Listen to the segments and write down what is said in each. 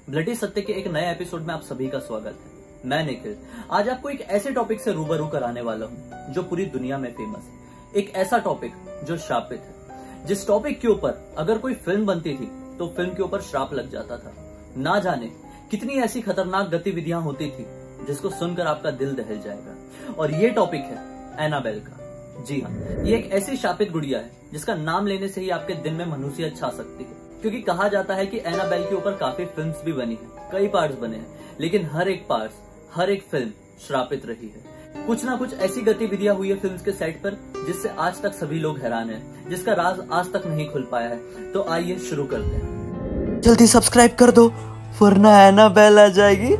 Bloody सत्य के एक नए एपिसोड में आप सभी का स्वागत है। मैं निखिल आज आपको एक ऐसे टॉपिक से रूबरू कराने वाला हूँ जो पूरी दुनिया में फेमस है। एक ऐसा टॉपिक जो श्रापित है, जिस टॉपिक के ऊपर अगर कोई फिल्म बनती थी तो फिल्म के ऊपर श्राप लग जाता था। ना जाने कितनी ऐसी खतरनाक गतिविधियां होती थी जिसको सुनकर आपका दिल दहल जाएगा। और ये टॉपिक है एनाबेल का। जी हाँ, ये एक ऐसी शापित गुड़िया है जिसका नाम लेने से ही आपके दिन में मनुष्य छा सकती है। क्योंकि कहा जाता है कि एनाबेल के ऊपर काफी फिल्म्स भी बनी हैं, कई पार्ट्स बने हैं, लेकिन हर एक पार्ट, हर एक फिल्म श्रापित रही है। कुछ ना कुछ ऐसी गतिविधियां हुई है फिल्म्स के सेट पर जिससे आज तक सभी लोग हैरान हैं, जिसका राज आज तक नहीं खुल पाया है। तो आइए शुरू करते हैं। जल्दी सब्सक्राइब कर दो वरना एनाबेल आ जाएगी।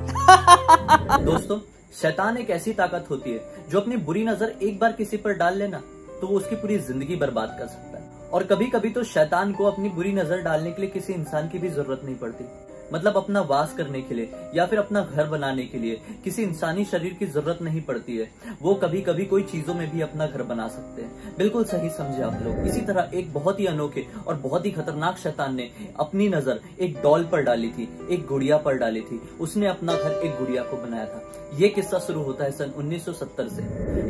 दोस्तों, शैतान एक ऐसी ताकत होती है जो अपनी बुरी नजर एक बार किसी पर डाल लेना तो वो उसकी पूरी जिंदगी बर्बाद कर सकता है। और कभी कभी तो शैतान को अपनी बुरी नजर डालने के लिए किसी इंसान की भी जरूरत नहीं पड़ती। मतलब अपना वास करने के लिए या फिर अपना घर बनाने के लिए किसी इंसानी शरीर की जरूरत नहीं पड़ती है। वो कभी कभी कोई चीजों में भी अपना घर बना सकते हैं। बिल्कुल सही समझे आप लोग। इसी तरह एक बहुत ही अनोखे और बहुत ही खतरनाक शैतान ने अपनी नजर एक डॉल पर डाली थी, एक गुड़िया पर डाली थी। उसने अपना घर एक गुड़िया को बनाया था। ये किस्सा शुरू होता है सन 1970 से।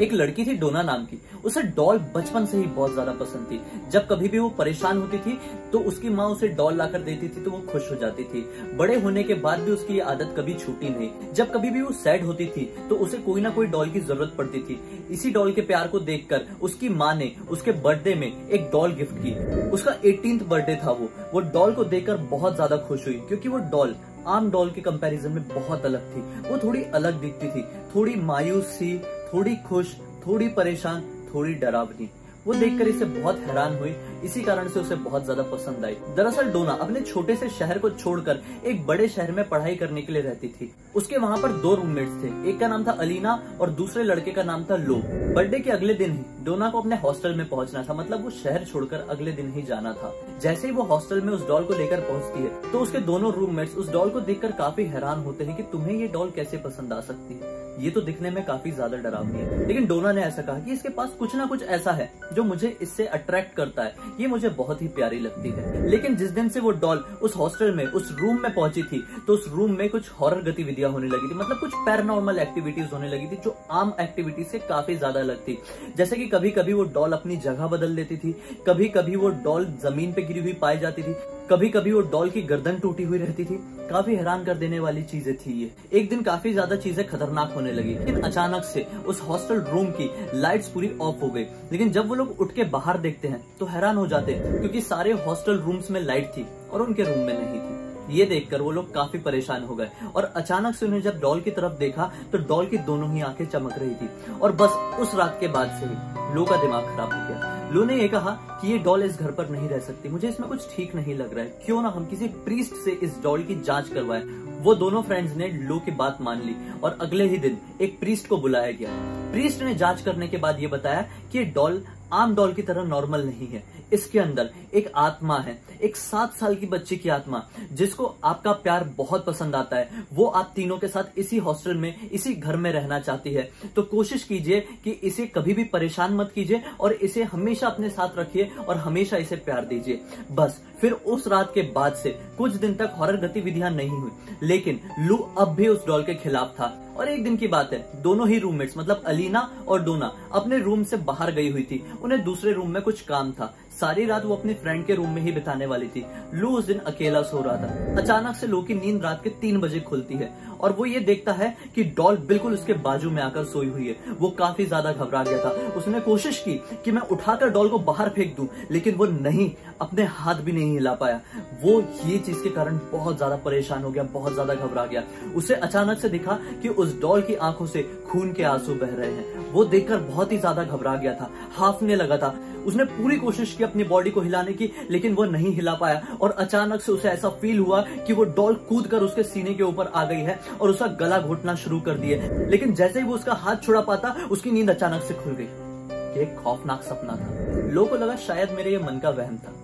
एक लड़की थी डोना नाम की। उसे डॉल बचपन से ही बहुत ज्यादा पसंद थी। जब कभी भी वो परेशान होती थी तो उसकी माँ उसे डॉल लाकर देती थी तो वो खुश हो जाती थी। बड़े होने के बाद भी उसकी ये आदत कभी छूटी नहीं। जब कभी भी वो सैड होती थी तो उसे कोई ना कोई डॉल की जरूरत पड़ती थी। इसी डॉल के प्यार को देखकर उसकी माँ ने उसके बर्थडे में एक डॉल गिफ्ट की। उसका 18th बर्थडे था। वो डॉल को देखकर बहुत ज्यादा खुश हुई क्योंकि वो डॉल आम डॉल के कंपैरिजन में बहुत अलग थी। वो थोड़ी अलग दिखती थी, थोड़ी मायूस सी, थोड़ी खुश, थोड़ी परेशान, थोड़ी डरावनी। वो देखकर इसे बहुत हैरान हुई। इसी कारण से उसे बहुत ज्यादा पसंद आई। दरअसल डोना अपने छोटे से शहर को छोड़कर एक बड़े शहर में पढ़ाई करने के लिए रहती थी। उसके वहां पर 2 रूममेट्स थे। एक का नाम था अलीना और दूसरे लड़के का नाम था लो। बर्थडे के अगले दिन ही डोना को अपने हॉस्टल में पहुंचना था। मतलब वो शहर छोड़कर अगले दिन ही जाना था। जैसे ही वो हॉस्टल में उस डॉल को लेकर पहुंचती है तो उसके दोनों रूममेट्स उस डॉल को देखकर काफी हैरान होते हैं कि तुम्हें ये डॉल कैसे पसंद आ सकती है, ये तो दिखने में काफी ज्यादा डरावनी है। लेकिन डोना ने ऐसा कहा कि इसके पास कुछ ना कुछ ऐसा है जो मुझे इससे अट्रैक्ट करता है, ये मुझे बहुत ही प्यारी लगती है। लेकिन जिस दिन से वो डॉल उस हॉस्टल में उस रूम में पहुंची थी तो उस रूम में कुछ हॉरर गतिविधियां होने लगी थी। मतलब कुछ पैरानॉर्मल एक्टिविटीज होने लगी थी जो आम एक्टिविटी से काफी ज्यादा अलग थी। जैसे कि कभी कभी वो डॉल अपनी जगह बदल लेती थी, कभी कभी वो डॉल जमीन पे गिरी हुई पाई जाती थी, कभी कभी वो डॉल की गर्दन टूटी हुई रहती थी। काफी हैरान कर देने वाली चीजें थी ये। एक दिन काफी ज्यादा चीजें खतरनाक होने लगी। लेकिन अचानक से उस हॉस्टल रूम की लाइट्स पूरी ऑफ हो गई। लेकिन जब वो लोग उठ के बाहर देखते हैं तो हैरान हो जाते हैं क्योंकि सारे हॉस्टल रूम्स में लाइट थी और उनके रूम में नहीं थी। ये देखकर वो लोग काफी परेशान हो गए और अचानक से उन्हें जब डॉल की तरफ देखा तो डॉल की दोनों ही आंखें चमक रही थी। और बस उस रात के बाद से ही लो का दिमाग खराब हो गया। लो ने ये कहा कि ये डॉल इस घर पर नहीं रह सकती, मुझे इसमें कुछ ठीक नहीं लग रहा है, क्यों ना हम किसी प्रीस्ट से इस डॉल की जांच करवाएं। वो दोनों फ्रेंड्स ने लो की बात मान ली और अगले ही दिन एक प्रीस्ट को बुलाया गया। प्रीस्ट ने जांच करने के बाद ये बताया कि ये डॉल आम डॉल की तरह नॉर्मल नहीं है। इसके अंदर एक आत्मा है, एक 7 साल की बच्ची की आत्मा, जिसको आपका प्यार बहुत पसंद आता है। वो आप तीनों के साथ इसी हॉस्टल में, इसी घर में रहना चाहती है। तो कोशिश कीजिए कि इसे कभी भी परेशान मत कीजिए और इसे हमेशा अपने साथ रखिए और हमेशा इसे प्यार दीजिए। बस फिर उस रात के बाद से कुछ दिन तक हॉरर गतिविधियां नहीं हुई। लेकिन लू अब भी उस डॉल के खिलाफ था। और एक दिन की बात है, दोनों ही रूममेट्स मतलब अलीना और डोना अपने रूम से बाहर गई हुई थी। उन्हें दूसरे रूम में कुछ काम था। सारी रात वो अपनी फ्रेंड के रूम में ही बिताने वाली थी। लू उस दिन अकेला सो रहा था। अचानक से लू की नींद रात के 3 बजे खुलती है और वो ये देखता है कि डॉल बिल्कुल उसके बाजू में आकर सोई हुई है। वो काफी ज्यादा घबरा गया था। उसने कोशिश की कि मैं उठाकर डॉल को बाहर फेंक दूं, लेकिन वो नहीं, अपने हाथ भी नहीं हिला पाया। वो ये चीज के कारण बहुत ज्यादा परेशान हो गया, बहुत ज्यादा घबरा गया। उसे अचानक से दिखा कि उस डॉल की आंखों से खून के आंसू बह रहे हैं। वो देखकर बहुत ही ज्यादा घबरा गया था, हाफने लगा था। उसने पूरी कोशिश की अपनी बॉडी को हिलाने की, लेकिन वो नहीं हिला पाया। और अचानक से उसे ऐसा फील हुआ कि वो डॉल कूदकर उसके सीने के ऊपर आ गई है और उसका गला घोटना शुरू कर दिए। लेकिन जैसे ही वो उसका हाथ छुड़ा पाता, उसकी नींद अचानक से खुल गई। एक खौफनाक सपना था। लो को लगा शायद मेरे ये मन का वहम था।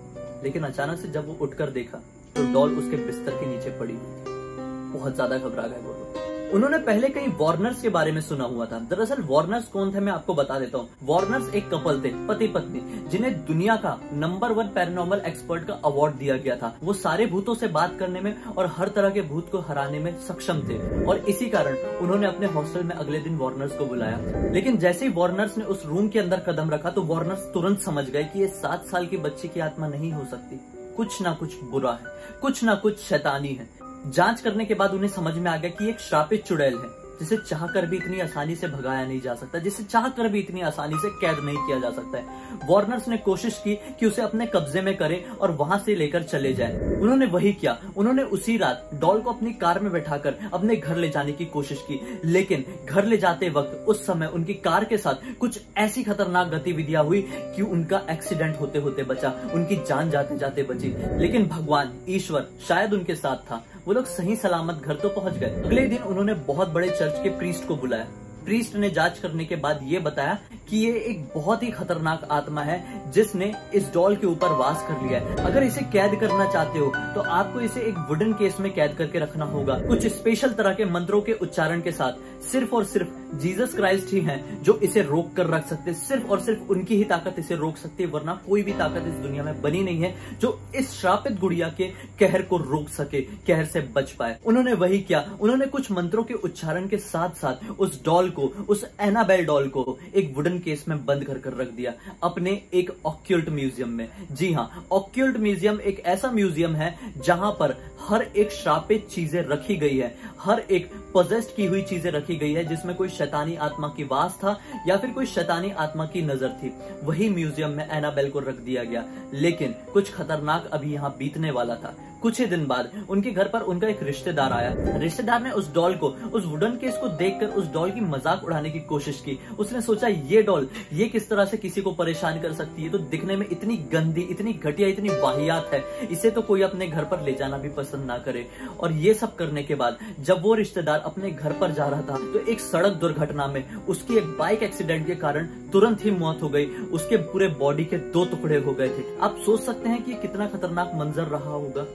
लेकिन अचानक से जब वो उठकर देखा तो डॉल उसके बिस्तर के नीचे पड़ी हुई थी। बहुत ज्यादा घबरा गए वो लोग। उन्होंने पहले कहीं वार्नर्स के बारे में सुना हुआ था। दरअसल वार्नर्स कौन थे मैं आपको बता देता हूँ। वार्नर्स एक कपल थे, पति पत्नी, जिन्हें दुनिया का नंबर 1 पैरानॉर्मल एक्सपर्ट का अवार्ड दिया गया था। वो सारे भूतों से बात करने में और हर तरह के भूत को हराने में सक्षम थे और इसी कारण उन्होंने अपने हॉस्टल में अगले दिन वार्नर्स को बुलाया। लेकिन जैसे ही वार्नर्स ने उस रूम के अंदर कदम रखा तो वार्नर्स तुरंत समझ गए कि ये 7 साल की बच्ची की आत्मा नहीं हो सकती। कुछ ना कुछ बुरा है, कुछ ना कुछ शैतानी है। जांच करने के बाद उन्हें समझ में आ गया कि एक श्रापित चुड़ैल है जिसे चाहकर भी इतनी आसानी से भगाया नहीं जा सकता, जिसे चाहकर भी इतनी आसानी से कैद नहीं किया जा सकता है। वार्नर्स ने कोशिश की कि उसे अपने कब्जे में करे और वहां से लेकर चले जाए। उन्होंने वही किया। उन्होंने उसी रात डॉल को अपनी कार में बैठाकर अपने घर ले जाने की कोशिश की, लेकिन घर ले जाते वक्त उस समय उनकी कार के साथ कुछ ऐसी खतरनाक गतिविधियां हुई कि उनका एक्सीडेंट होते होते बचा, उनकी जान जाते जाते बची। लेकिन भगवान ईश्वर शायद उनके साथ था, वो लोग सही सलामत घर तो पहुंच गए। अगले दिन उन्होंने बहुत बड़े चर्च के प्रीस्ट को बुलाया। प्रीस्ट ने जांच करने के बाद ये बताया कि ये एक बहुत ही खतरनाक आत्मा है जिसने इस डॉल के ऊपर वास कर लिया है। अगर इसे कैद करना चाहते हो तो आपको इसे एक वुडन केस में कैद करके रखना होगा, कुछ स्पेशल तरह के मंत्रों के उच्चारण के साथ। सिर्फ और सिर्फ जीसस क्राइस्ट ही हैं जो इसे रोक कर रख सकते, सिर्फ और सिर्फ उनकी ही ताकत इसे रोक सकती है, वरना कोई भी ताकत इस दुनिया में बनी नहीं है जो इस श्रापित गुड़िया के कहर को रोक सके, कहर से बच पाए। उन्होंने वही किया। उन्होंने कुछ मंत्रों के उच्चारण के साथ साथ उस डॉल को, उस एनाबेल डॉल को एक वुडन केस में बंद कर रख दिया अपने एक ऑक्यूल्ट म्यूजियम में। जी हाँ, ऑक्यूल्ट म्यूजियम एक ऐसा म्यूजियम है जहां पर हर एक श्रापित चीजें रखी गई है, हर एक पोजेस्ड की हुई चीजें रखी गई है जिसमें कोई शैतानी आत्मा की वास था या फिर कोई शैतानी आत्मा की नजर थी। वही म्यूजियम में एनाबेल को रख दिया गया। लेकिन कुछ खतरनाक अभी यहां बीतने वाला था। कुछ ही दिन बाद उनके घर पर उनका एक रिश्तेदार आया। रिश्तेदार ने उस डॉल को, उस वुडन केस को देखकर उस डॉल की मजाक उड़ाने की कोशिश की। उसने सोचा ये डॉल ये किस तरह से किसी को परेशान कर सकती है, तो दिखने में इतनी गंदी, इतनी घटिया, इतनी वाहियात है, इसे तो कोई अपने घर पर ले जाना भी पसंद ना करे। और ये सब करने के बाद जब वो रिश्तेदार अपने घर पर जा रहा था तो एक सड़क दुर्घटना में उसकी एक बाइक एक्सीडेंट के कारण तुरंत ही मौत हो गई। उसके पूरे बॉडी के 2 टुकड़े हो गए थे। आप सोच सकते हैं कि कितना खतरनाक मंजर रहा होगा,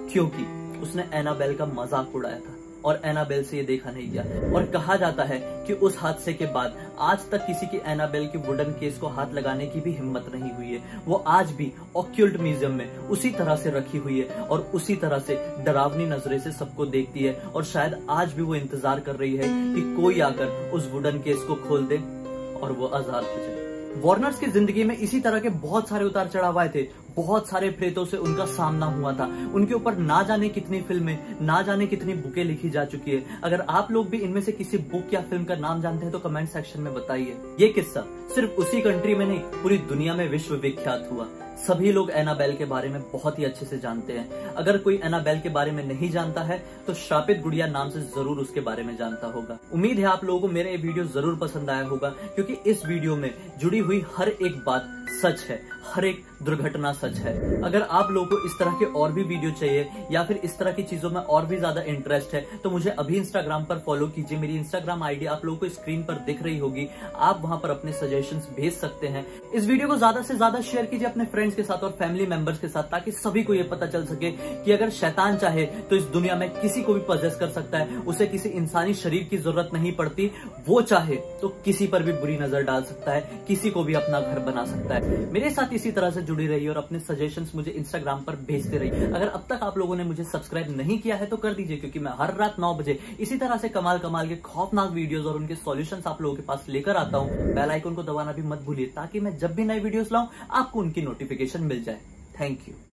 क्योंकि उसने एनाबेल का मजाक उड़ाया था और एनाबेल से ये देखा नहीं गया। और कहा जाता है कि उस हादसे के बाद आज तक किसी की एनाबेल की वुडन केस को हाथ लगाने की भी हिम्मत नहीं हुई है। वो आज भी ऑक्यूल्ट म्यूजियम में उसी तरह से रखी हुई है और उसी तरह से डरावनी नजरे से सबको देखती है और शायद आज भी वो इंतजार कर रही है कि कोई आकर उस वुडन केस को खोल दे और वो आजाद हो जाए। वार्नर्स की जिंदगी में इसी तरह के बहुत सारे उतार चढ़ाव आए थे। बहुत सारे प्रेतों से उनका सामना हुआ था। उनके ऊपर ना जाने कितनी फिल्में, ना जाने कितनी बुकें लिखी जा चुकी है। अगर आप लोग भी इनमें से किसी बुक या फिल्म का नाम जानते हैं तो कमेंट सेक्शन में बताइए। ये किस्सा सिर्फ उसी कंट्री में नहीं, पूरी दुनिया में विश्व विख्यात हुआ। सभी लोग एनाबेल के बारे में बहुत ही अच्छे से जानते हैं। अगर कोई एनाबेल के बारे में नहीं जानता है तो श्रापित गुड़िया नाम से जरूर उसके बारे में जानता होगा। उम्मीद है आप लोगों को मेरा ये वीडियो जरूर पसंद आया होगा, क्योंकि इस वीडियो में जुड़ी हुई हर एक बात सच है, हर एक दुर्घटना सच है। अगर आप लोगों को इस तरह के और भी वीडियो चाहिए या फिर इस तरह की चीजों में और भी ज्यादा इंटरेस्ट है तो मुझे अभी इंस्टाग्राम पर फॉलो कीजिए। मेरी इंस्टाग्राम आईडी आप लोगों को स्क्रीन पर दिख रही होगी। आप वहां पर अपने सजेशंस भेज सकते हैं। इस वीडियो को ज्यादा से ज्यादा शेयर कीजिए अपने फ्रेंड्स के साथ और फैमिली मेंबर्स के साथ, ताकि सभी को ये पता चल सके कि अगर शैतान चाहे तो इस दुनिया में किसी को भी पजेस कर सकता है। उसे किसी इंसानी शरीर की जरूरत नहीं पड़ती। वो चाहे तो किसी पर भी बुरी नजर डाल सकता है, किसी को भी अपना घर बना सकता है। मेरे साथ इसी तरह से जुड़ी रहिए और अपने सजेशंस मुझे इंस्टाग्राम पर भेजते रहिए। अगर अब तक आप लोगों ने मुझे सब्सक्राइब नहीं किया है तो कर दीजिए, क्योंकि मैं हर रात 9 बजे इसी तरह से कमाल कमाल के खौफनाक वीडियोस और उनके सॉल्यूशंस आप लोगों के पास लेकर आता हूं। बेल आइकन को दबाना भी मत भूलिए, ताकि मैं जब भी नए वीडियोस लाऊं आपको उनकी नोटिफिकेशन मिल जाए। Thank you.